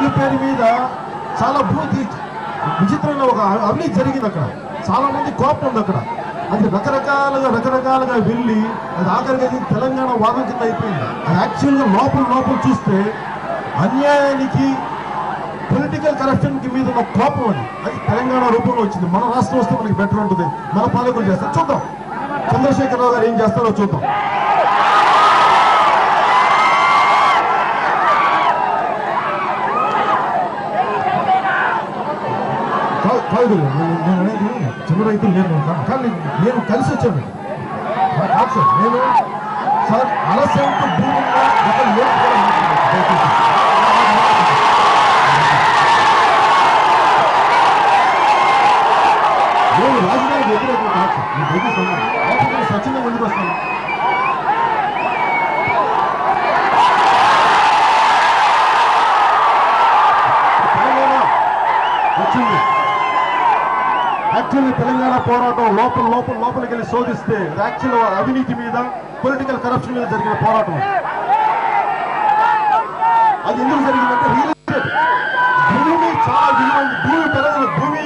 భూమి పేరు మీద చాలా విచిత్రంగా ఒక అవినీతి జరిగింది. అక్కడ చాలా మంది కోపం ఉంది. అక్కడ అది రకరకాలుగా వెళ్ళి అది ఆఖరిగా తెలంగాణ వాదం కింద అయిపోయింది. అది యాక్చువల్గా లోపల చూస్తే అన్యాయానికి పొలిటికల్ కరప్షన్ కి మీద ఉన్న కోపం అది తెలంగాణ రూపంలో వచ్చింది. మన రాష్ట్రం వస్తే మనకి బెటర్ ఉంటుంది, మన పాలకులు చేస్తారు. చూద్దాం చంద్రశేఖరరావు గారు ఏం చేస్తారో చూద్దాం. కాదు నేను అనేది చిన్న రైతులు నేను కానీ నేను కలిసి వచ్చాను కాదు సార్. నేను సార్ అలసంటు భూముల్లో నేను రాజధానికి వ్యతిరేకం కాదు సార్. నేను దయచేసి స్వచ్ఛంగా ముందుకు వస్తాను. వచ్చింది యాక్చువల్లీ తెలంగాణ పోరాటం లోపలికి వెళ్ళి శోధిస్తే యాక్చువల్ అవినీతి మీద పొలిటికల్ కరప్షన్ మీద జరిగిన పోరాటం. అది ఎందుకు జరిగిందంటే రియల్ ఎస్టేట్ భూమి చాలా విలువైంది. భూమి పెరగదు, భూమి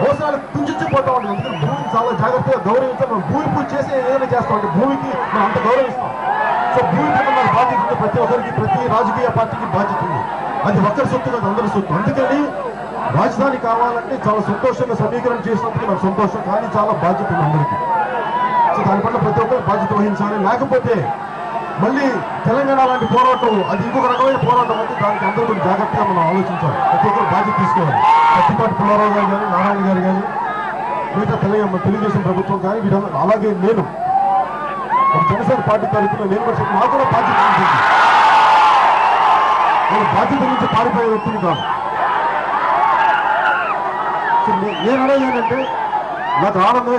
మోసాలు కుంచిపోతా ఉంటుంది. అందుకని భూమిని చాలా జాగ్రత్తగా గౌరవిస్తాం. మనం భూమి పూజ చేసి ఏదైనా చేస్తాం అంటే భూమికి మనం అంత గౌరవిస్తాం. సో భూమి పట్ల మన బాధ్యత ఉంది. ప్రతి ఒక్కరికి ప్రతి రాజకీయ పార్టీకి బాధ్యత ఉంది. అది ఒక్కరి సొత్తు కాదు, అందరి సొత్తు. అందుకని రాజధాని కావాలంటే చాలా సంతోషంగా సమీకరణ చేసినప్పుడు నాకు సంతోషం, కానీ చాలా బాధ్యత ఉంది అందరికీ. సో దాని పట్ల ప్రతి ఒక్కరు బాధ్యత వహించాలి. లేకపోతే మళ్ళీ తెలంగాణ లాంటి పోరాటం అది ఇంకొక రకమైన పోరాటం అంటే దానికి అందరూ కొంచెం జాగ్రత్తగా మనం ఆలోచించాలి. ప్రతి ఒక్కరు బాధ్యత తీసుకోవాలి. పత్తిపాటి పుల్లారావు గారు కానీ నారాయణ గారు కానీ మిగతా తెలుగుదేశం ప్రభుత్వం కానీ వీరందరూ, అలాగే నేను జనసేన పార్టీ తరఫున నేను కూడా చెప్పి నాకు కూడా బాధ్యత ఉంటుంది. నేను బాధ్యత నుంచి పారిపోయే వ్యక్తిని కాదు. నేను అనేది ఏంటంటే నాకు ఆనందమే